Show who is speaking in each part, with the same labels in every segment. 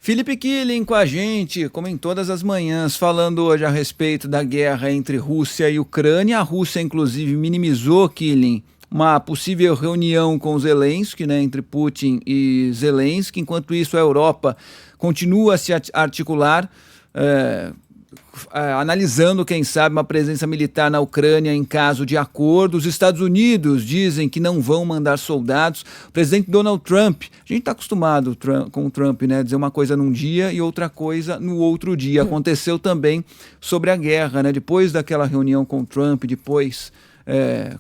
Speaker 1: Felipe Killing com a gente, como em todas as manhãs, falando hoje a respeito da guerra entre Rússia e Ucrânia. A Rússia, inclusive, minimizou, Killing, uma possível reunião com Zelensky, né, entre Putin e Zelensky. Enquanto isso, a Europa continua a se articular, eh, analisando, quem sabe, uma presença militar na Ucrânia em caso de acordo. Os Estados Unidos dizem que não vão mandar soldados. O presidente Donald Trump, a gente está acostumado com o Trump, né, dizer uma coisa num dia e outra coisa no outro dia. Aconteceu também sobre a guerra, né, depois daquela reunião com o Trump, depois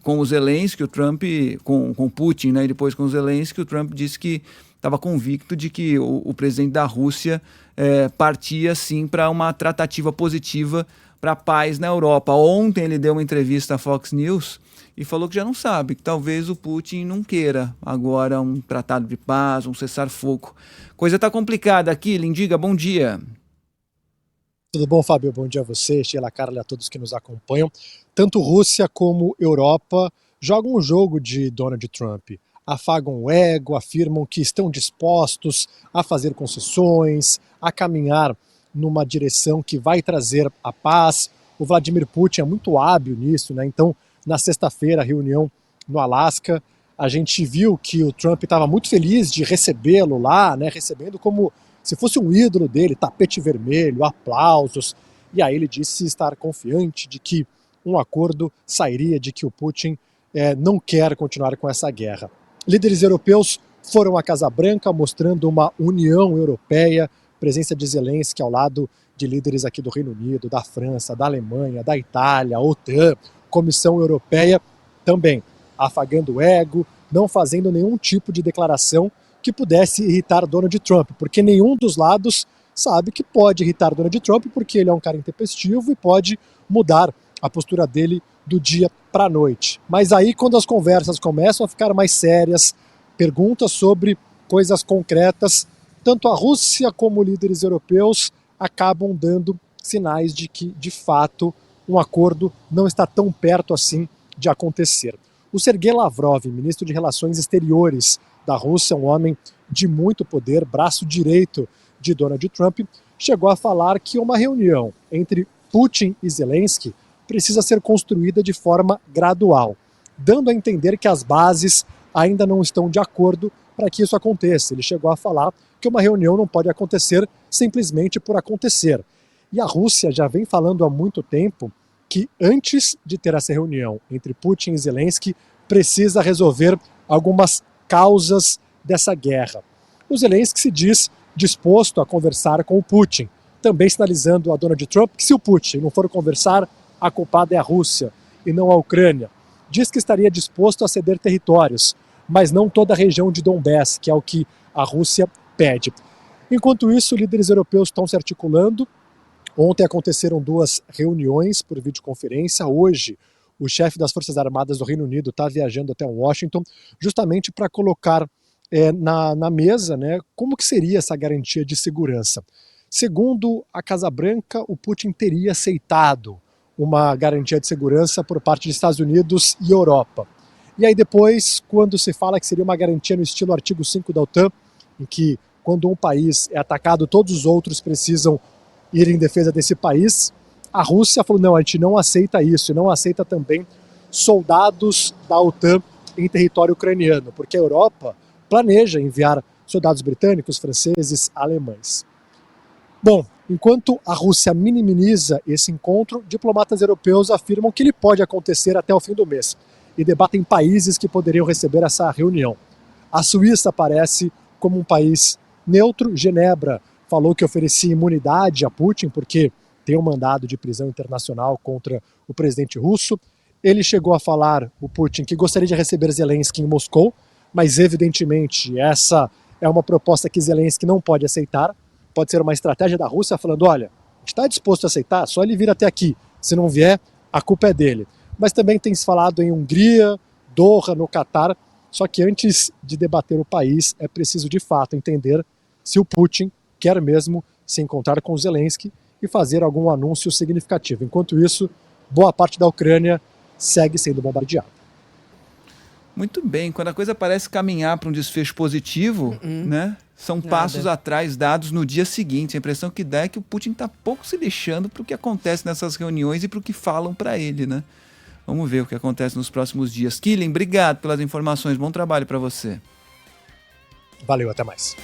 Speaker 1: com o Zelensky, o Trump, com Putin, né, e depois com o Zelensky, o Trump disse que estava convicto de que o presidente da Rússia partia, sim, para uma tratativa positiva para a paz na Europa. Ontem ele deu uma entrevista à Fox News e falou que já não sabe, que talvez o Putin não queira agora um tratado de paz, um cessar-fogo. Coisa está complicada aqui, Lindiga, bom dia.
Speaker 2: Tudo bom, Fábio? Bom dia a você, Sheila, Carla, a todos que nos acompanham. Tanto Rússia como Europa jogam o jogo de Donald Trump. Afagam o ego, afirmam que estão dispostos a fazer concessões, a caminhar numa direção que vai trazer a paz. O Vladimir Putin é muito hábil nisso, né? Então, na sexta-feira, a reunião no Alasca, a gente viu que o Trump estava muito feliz de recebê-lo lá, né? Recebendo como se fosse um ídolo dele, tapete vermelho, aplausos. E aí ele disse estar confiante de que um acordo sairia, de que o Putin não quer continuar com essa guerra. Líderes europeus foram à Casa Branca mostrando uma União Europeia, presença de Zelensky ao lado de líderes aqui do Reino Unido, da França, da Alemanha, da Itália, OTAN, Comissão Europeia, também afagando o ego, não fazendo nenhum tipo de declaração que pudesse irritar Donald Trump, porque nenhum dos lados sabe que pode irritar Donald Trump, porque ele é um cara intempestivo e pode mudar a postura dele do dia para a noite. Mas aí, quando as conversas começam a ficar mais sérias, perguntas sobre coisas concretas, tanto a Rússia como líderes europeus acabam dando sinais de que, de fato, um acordo não está tão perto assim de acontecer. O Sergei Lavrov, ministro de Relações Exteriores da Rússia, um homem de muito poder, braço direito de Donald Trump, chegou a falar que uma reunião entre Putin e Zelensky precisa ser construída de forma gradual, dando a entender que as bases ainda não estão de acordo para que isso aconteça. Ele chegou a falar que uma reunião não pode acontecer simplesmente por acontecer. E a Rússia já vem falando há muito tempo que antes de ter essa reunião entre Putin e Zelensky, precisa resolver algumas causas dessa guerra. O Zelensky se diz disposto a conversar com o Putin, também sinalizando a Donald Trump que se o Putin não for conversar, a culpada é a Rússia e não a Ucrânia. Diz que estaria disposto a ceder territórios, mas não toda a região de Donbass, que é o que a Rússia pede. Enquanto isso, líderes europeus estão se articulando. Ontem aconteceram 2 reuniões por videoconferência. Hoje, o chefe das Forças Armadas do Reino Unido está viajando até Washington, justamente para colocar na mesa, né, como que seria essa garantia de segurança. Segundo a Casa Branca, o Putin teria aceitado uma garantia de segurança por parte dos Estados Unidos e Europa. E aí depois, quando se fala que seria uma garantia no estilo artigo 5 da OTAN, em que quando um país é atacado, todos os outros precisam ir em defesa desse país, a Rússia falou, não, a gente não aceita isso, e não aceita também soldados da OTAN em território ucraniano, porque a Europa planeja enviar soldados britânicos, franceses, alemães. Bom, enquanto a Rússia minimiza esse encontro, diplomatas europeus afirmam que ele pode acontecer até o fim do mês e debatem países que poderiam receber essa reunião. A Suíça aparece como um país neutro. Genebra falou que oferecia imunidade a Putin porque tem um mandado de prisão internacional contra o presidente russo. Ele chegou a falar, o Putin, que gostaria de receber Zelensky em Moscou, mas evidentemente essa é uma proposta que Zelensky não pode aceitar. Pode ser uma estratégia da Rússia falando, olha, a gente está disposto a aceitar, só ele vir até aqui. Se não vier, a culpa é dele. Mas também tem se falado em Hungria, Doha, no Catar. Só que antes de debater o país, é preciso de fato entender se o Putin quer mesmo se encontrar com o Zelensky e fazer algum anúncio significativo. Enquanto isso, boa parte da Ucrânia segue sendo bombardeada.
Speaker 1: Muito bem, quando a coisa parece caminhar para um desfecho positivo, né? São passos atrás dados no dia seguinte. A impressão que dá é que o Putin está pouco se lixando para o que acontece nessas reuniões e para o que falam para ele, né? Vamos ver o que acontece nos próximos dias. Killing, obrigado pelas informações. Bom trabalho para você.
Speaker 2: Valeu, até mais.